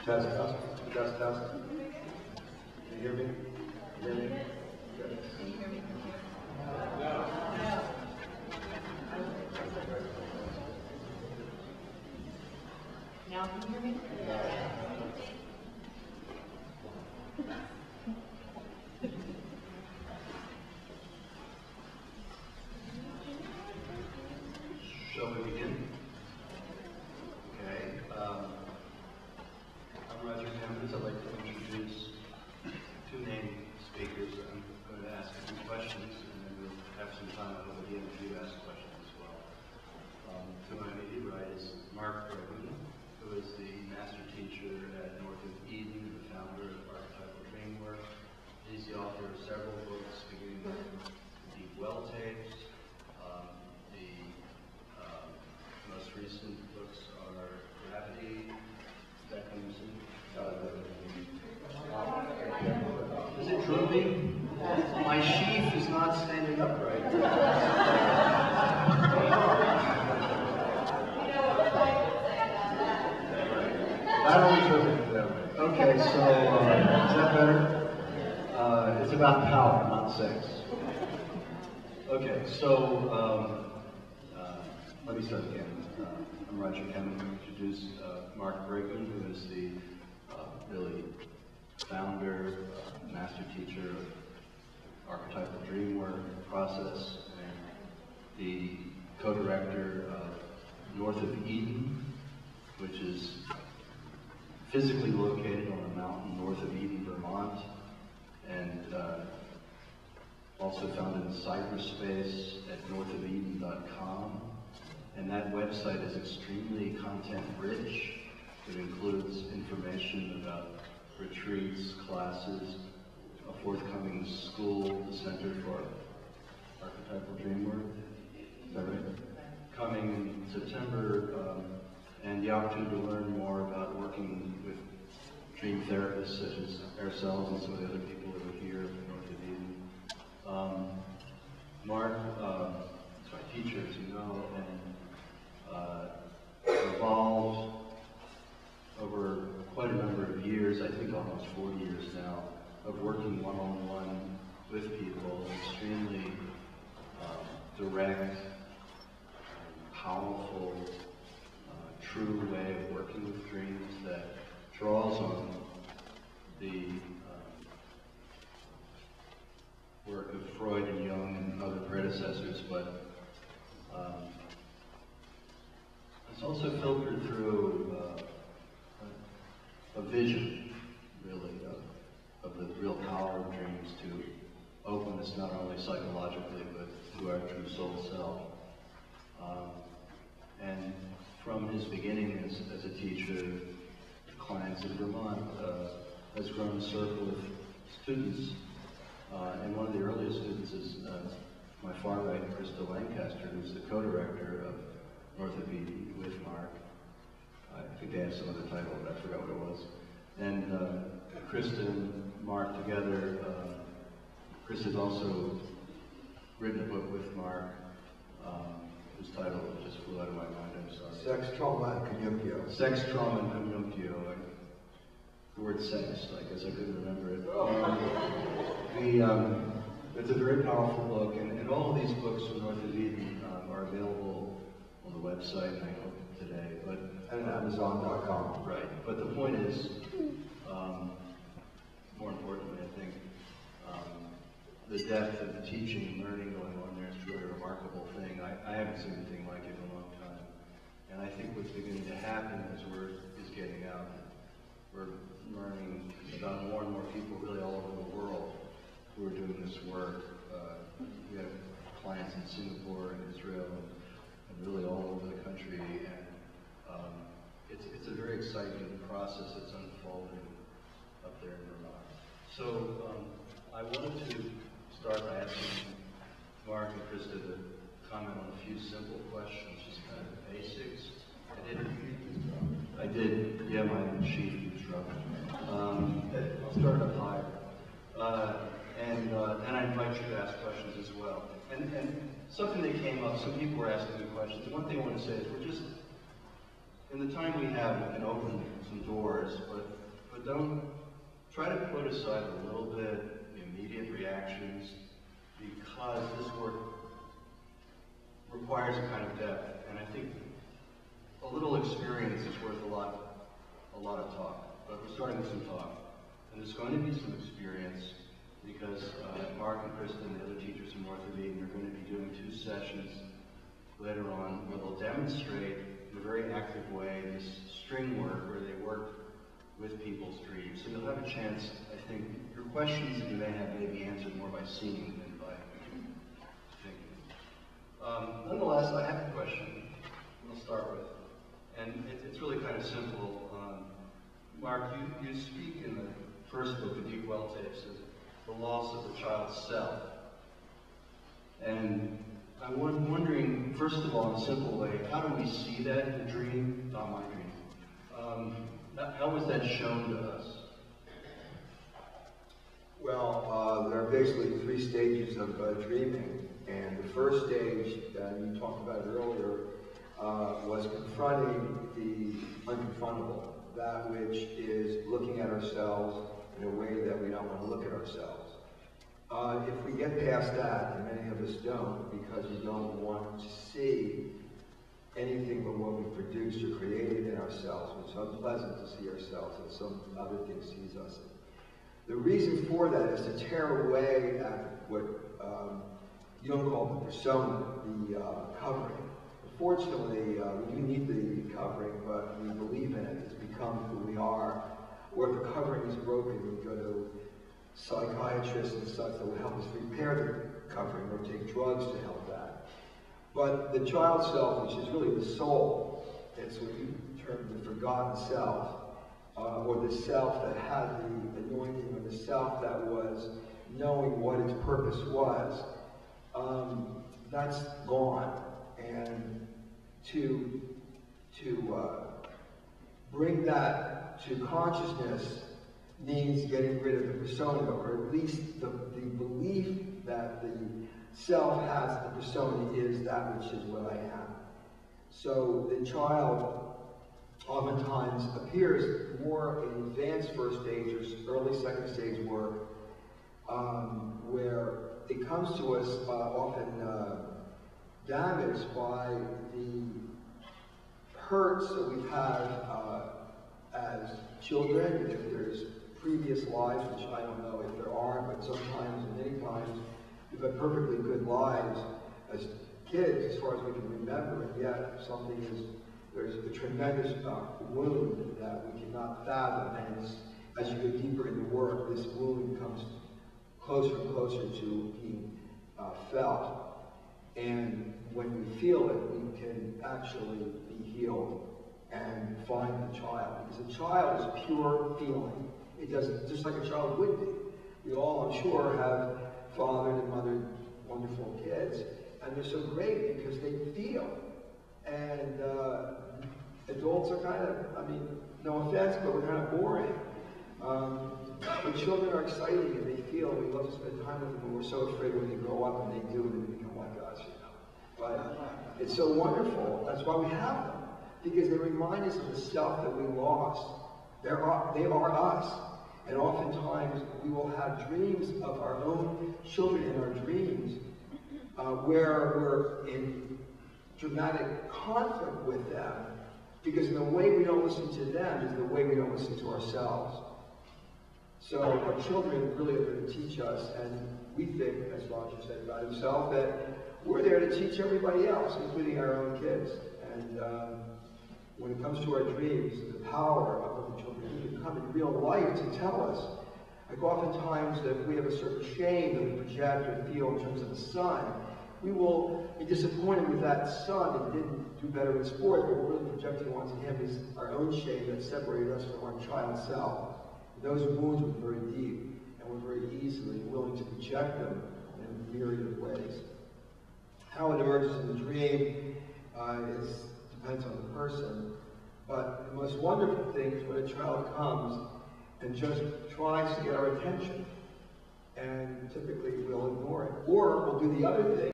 Test. Can you hear me? Good. Can you hear me? No. Now can you hear me? Shall we begin? Okay. I'm Rodger Kamenetz. I'd like to introduce two named speakers. I'm going to ask a few questions, and then we'll have some time at the end for you to ask questions as well. To my immediate right is Marc Bregman, who is the master teacher at North of Eden, the founder of Archetypal Dreamwork. He's the author of several books, beginning with the Deep Well Tapes. The most recent books are Gravity, that comes in. Is it drooping? My sheath is not standing upright. Not only drooping that way. Okay, so is that better? It's about power, not sex. Okay, so let me start again. I'm Rodger Kamenetz. I'm going to introduce Marc Bregman, who is the really founder, master teacher of Archetypal Dreamwork process, and the co-director of North of Eden, which is physically located on a mountain north of Eden, Vermont, and also found in cyberspace at northofeden.com. And that website is extremely content-rich. It includes information about retreats, classes, a forthcoming school, the Center for Archetypal Dreamwork. Is that right? Coming in September, and the opportunity to learn more about working with dream therapists such as ourselves and some of the other people that are here at North of Eden. Marc is my teacher, as you know, and evolved over quite a number of years, I think almost 4 years now, of working one-on-one with people, extremely direct, powerful, true way of working with dreams that draws on the work of Freud and Jung and other predecessors, but it's also filtered through a vision, really, of the real power of dreams to open us not only psychologically, but to our true soul self. And from his beginning as a teacher, clients in Vermont, has grown a circle of students. And one of the earliest students is my far right, Christa Lancaster, who's the co-director of North of Eden with Marc. I think they have some other title, but I forgot what it was. And Christa and Marc together, Christa's also written a book with Marc, whose title just flew out of my mind, I'm sorry. Sex, Trauma, and Conjunctio. Sex, Trauma, and Conjunctio. The word sex, I guess I couldn't remember it. It's a very powerful book, and all of these books from North of Eden are available on the website, I hope today. And Amazon.com. Right, but the point is, more importantly, I think, the depth of the teaching and learning going on there is truly a remarkable thing. I haven't seen anything like it in a long time. And I think what's beginning to happen as word is getting out, we're learning about more and more people really all over the world who are doing this work. We have clients in Singapore and Israel and really all over the country. And it's a very exciting process that's unfolding up there in Vermont. So I wanted to start by asking Marc and Christa to comment on a few simple questions, just kind of basics. I did, yeah, my sheet was dropped. I'll start up higher. And I invite you to ask questions as well. And something that came up, some people were asking me questions. One thing I want to say is we're just in the time we have, we can open some doors, but don't try to put aside a little bit the immediate reactions, because this work requires a kind of depth, and I think a little experience is worth a lot of talk. But we're starting with some talk, and there's going to be some experience because Marc and Christa and the other teachers from North of Eden are going to be doing 2 sessions later on where they'll demonstrate in a very active way this string work where they work with people's dreams. So you'll have a chance, I think, your questions that you may have may be answered more by seeing than by thinking. Nonetheless, I have a question we'll start with, and it's really kind of simple. Marc, you speak in the first book, The Deep Well Tapes, of the loss of the child's self. And I'm wondering, first of all, in a simple way, how do we see that in the dream? Not my dream. How is that shown to us? Well, there are basically 3 stages of dreaming. And the first stage that you talked about earlier was confronting the unconfrontable, that which is looking at ourselves in a way that we don't want to look at ourselves. If we get past that, and many of us don't, because we don't want to see anything but what we produced or created in ourselves, it's unpleasant to see ourselves, and some other thing sees us. The reason for that is to tear away at what Jung called the persona, the covering. Unfortunately, we do need the covering, but we believe in it. It's become who we are. Or if the covering is broken, we go to psychiatrists and such that will help us repair the covering or take drugs to help that. But the child self, which is really the soul, it's what you term the forgotten self, or the self that had the anointing, or the self that was knowing what its purpose was, that's gone. And to bring that to consciousness means getting rid of the persona, or at least the belief that the self has the persona is that which is what I am. So the child oftentimes appears more in advanced first stage or early second stage work, where it comes to us often damaged by the hurts that we've had as children. If there's previous lives, which I don't know if there are, but sometimes and many times we've had perfectly good lives as kids, as far as we can remember, and yet there's a tremendous wound that we cannot fathom, and as you go deeper into work, this wound comes closer and closer to being felt. And when we feel it, we can actually be healed and find the child. Because a child is pure feeling. It doesn't, just like a child would be. We all, I'm sure, have fathered and mothered wonderful kids, and they're so great because they feel. And adults are kind of, I mean, no offense, but we're kind of boring. But children are exciting and they feel, we love to spend time with them, and we're so afraid when they grow up and they do, and they become like us, you know. But it's so wonderful. That's why we have them, because they remind us of the self that we lost. They are us. And oftentimes we will have dreams of our own children in our dreams where we're in dramatic conflict with them, because the way we don't listen to them is the way we don't listen to ourselves. So our children really are going to teach us, and we think, as Rodger said about himself, that we're there to teach everybody else, including our own kids. And when it comes to our dreams, the power of what the children need to come in real life to tell us. Like oftentimes, if we have a certain shame that we project or feel in terms of the son, we will be disappointed with that son that didn't do better in sport, but we're really projecting onto him is our own shame that separated us from our child self. Those wounds were very deep, and we're very easily willing to project them in a myriad of ways. How it emerges in the dream depends on the person, but the most wonderful thing is when a child comes and just tries to get our attention, and typically we'll ignore it, or we'll do the other thing.